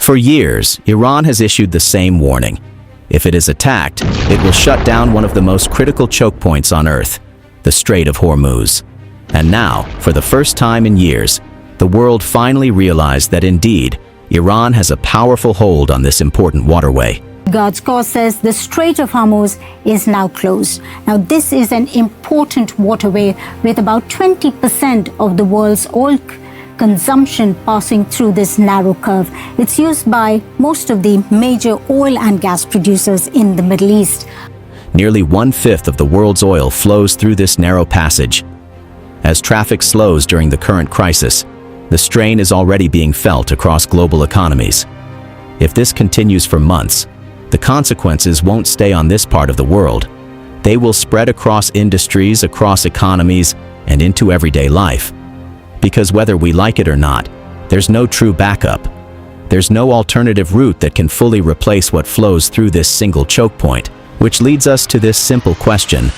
For years, Iran has issued the same warning. If it is attacked, it will shut down one of the most critical choke points on Earth, the Strait of Hormuz. And now, for the first time in years, the world finally realized that indeed, Iran has a powerful hold on this important waterway. God's cause says the Strait of Hormuz is now closed. Now, this is an important waterway with about 20% of the world's oil consumption passing through this narrow curve. It's used by most of the major oil and gas producers in the Middle East. Nearly 1/5 of the world's oil flows through this narrow passage. As traffic slows during the current crisis, the strain is already being felt across global economies. If this continues for months, the consequences won't stay on this part of the world. They will spread across industries, across economies, and into everyday life. Because whether we like it or not, there's no true backup. There's no alternative route that can fully replace what flows through this single choke point, which leads us to this simple question.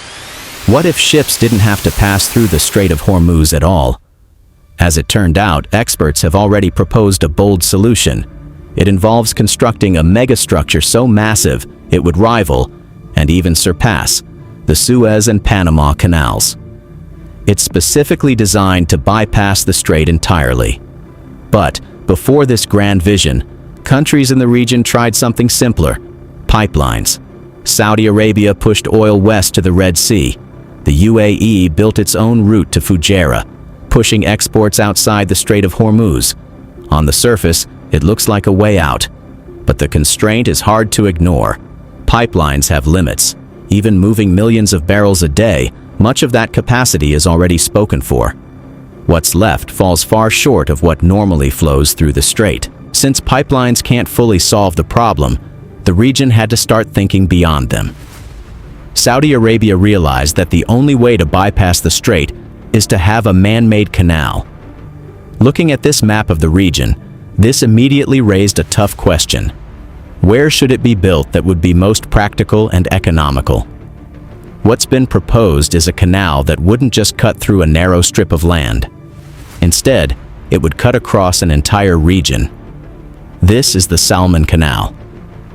What if ships didn't have to pass through the Strait of Hormuz at all? As it turned out, experts have already proposed a bold solution. It involves constructing a megastructure so massive it would rival, and even surpass, the Suez and Panama canals. It's specifically designed to bypass the strait entirely. But before this grand vision, countries in the region tried something simpler: pipelines. Saudi Arabia pushed oil west to the Red Sea. The UAE built its own route to Fujairah, pushing exports outside the Strait of Hormuz. On the surface, it looks like a way out, but the constraint is hard to ignore. Pipelines have limits. Even moving millions of barrels a day, much of that capacity is already spoken for. What's left falls far short of what normally flows through the strait. Since pipelines can't fully solve the problem, the region had to start thinking beyond them. Saudi Arabia realized that the only way to bypass the strait is to have a man-made canal. Looking at this map of the region, this immediately raised a tough question. Where should it be built that would be most practical and economical? What's been proposed is a canal that wouldn't just cut through a narrow strip of land. Instead, it would cut across an entire region. This is the Salman Canal.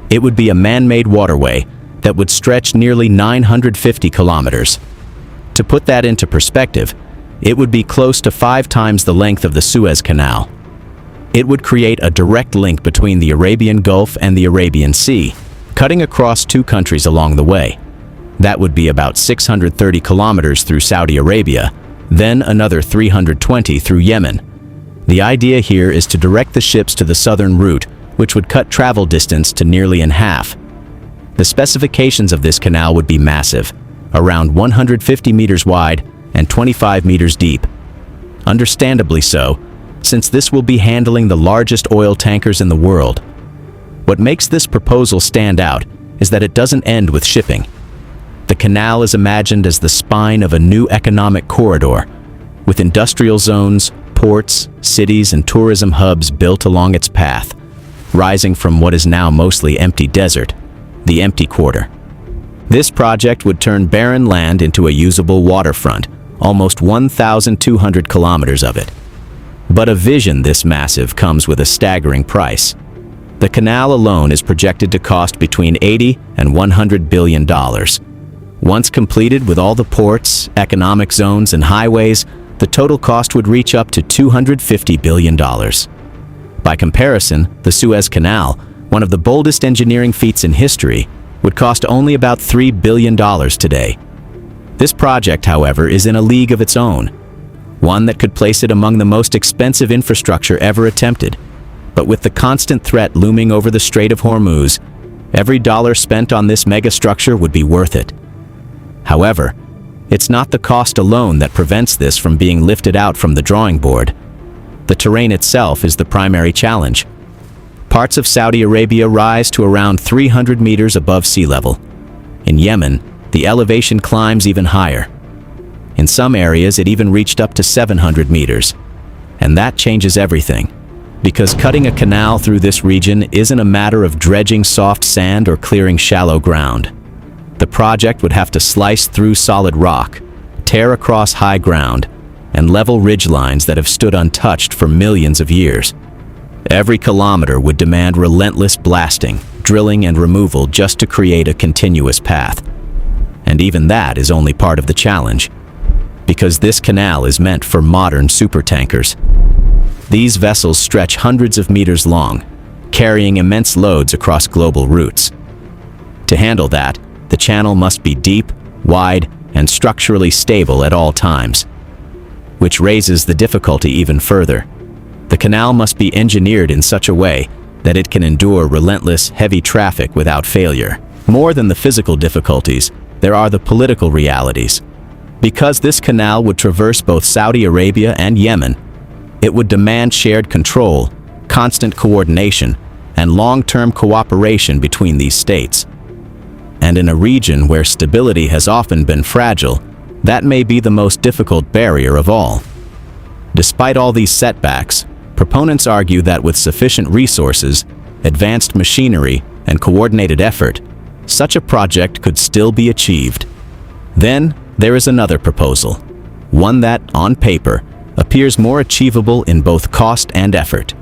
It would be a man-made waterway that would stretch nearly 950 kilometers. To put that into perspective, it would be close to 5 times the length of the Suez Canal. It would create a direct link between the Arabian Gulf and the Arabian Sea, cutting across 2 countries along the way. That would be about 630 kilometers through Saudi Arabia, then another 320 through Yemen. The idea here is to direct the ships to the southern route, which would cut travel distance to nearly in half. The specifications of this canal would be massive, around 150 meters wide and 25 meters deep. Understandably so, since this will be handling the largest oil tankers in the world. What makes this proposal stand out is that it doesn't end with shipping. The canal is imagined as the spine of a new economic corridor, with industrial zones, ports, cities, and tourism hubs built along its path, rising from what is now mostly empty desert, the empty quarter. This project would turn barren land into a usable waterfront, almost 1,200 kilometers of it. But a vision this massive comes with a staggering price. The canal alone is projected to cost between $80 and $100 billion. Once completed with all the ports, economic zones, and highways, the total cost would reach up to $250 billion. By comparison, the Suez Canal, one of the boldest engineering feats in history, would cost only about $3 billion today. This project, however, is in a league of its own, one that could place it among the most expensive infrastructure ever attempted. But with the constant threat looming over the Strait of Hormuz, every dollar spent on this megastructure would be worth it. However, it's not the cost alone that prevents this from being lifted out from the drawing board. The terrain itself is the primary challenge. Parts of Saudi Arabia rise to around 300 meters above sea level. In Yemen, the elevation climbs even higher. In some areas, it even reached up to 700 meters. And that changes everything, because cutting a canal through this region isn't a matter of dredging soft sand or clearing shallow ground. The project would have to slice through solid rock, tear across high ground, and level ridgelines that have stood untouched for millions of years. Every kilometer would demand relentless blasting, drilling and removal just to create a continuous path. And even that is only part of the challenge, because this canal is meant for modern supertankers. These vessels stretch hundreds of meters long, carrying immense loads across global routes. To handle that, the channel must be deep, wide, and structurally stable at all times, which raises the difficulty even further. The canal must be engineered in such a way that it can endure relentless, heavy traffic without failure. More than the physical difficulties, there are the political realities. Because this canal would traverse both Saudi Arabia and Yemen, it would demand shared control, constant coordination, and long-term cooperation between these states. And in a region where stability has often been fragile, that may be the most difficult barrier of all. Despite all these setbacks, proponents argue that with sufficient resources, advanced machinery, and coordinated effort, such a project could still be achieved. Then, there is another proposal, one that, on paper, appears more achievable in both cost and effort.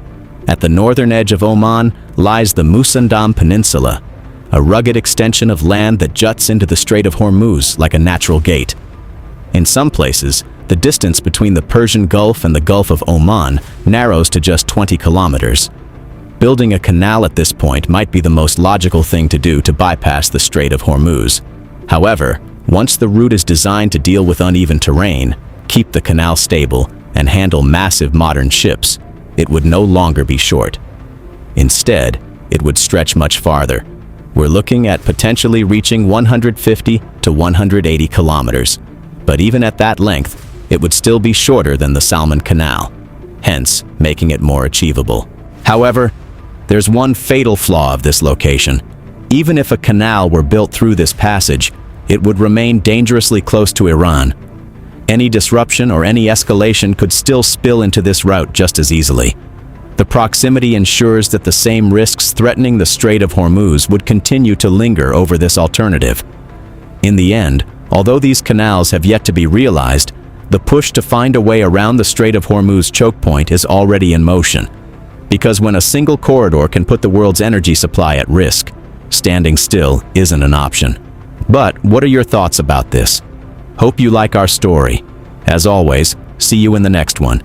At the northern edge of Oman lies the Musandam Peninsula, a rugged extension of land that juts into the Strait of Hormuz like a natural gate. In some places, the distance between the Persian Gulf and the Gulf of Oman narrows to just 20 kilometers. Building a canal at this point might be the most logical thing to do to bypass the Strait of Hormuz. However, once the route is designed to deal with uneven terrain, keep the canal stable, and handle massive modern ships, it would no longer be short. Instead, it would stretch much farther. We're looking at potentially reaching 150 to 180 kilometers. But even at that length, it would still be shorter than the Salman Canal, hence making it more achievable. However, there's one fatal flaw of this location. Even if a canal were built through this passage, it would remain dangerously close to Iran. Any disruption or any escalation could still spill into this route just as easily. The proximity ensures that the same risks threatening the Strait of Hormuz would continue to linger over this alternative. In the end, although these canals have yet to be realized, the push to find a way around the Strait of Hormuz choke point is already in motion. Because when a single corridor can put the world's energy supply at risk, standing still isn't an option. But what are your thoughts about this? Hope you like our story. As always, see you in the next one.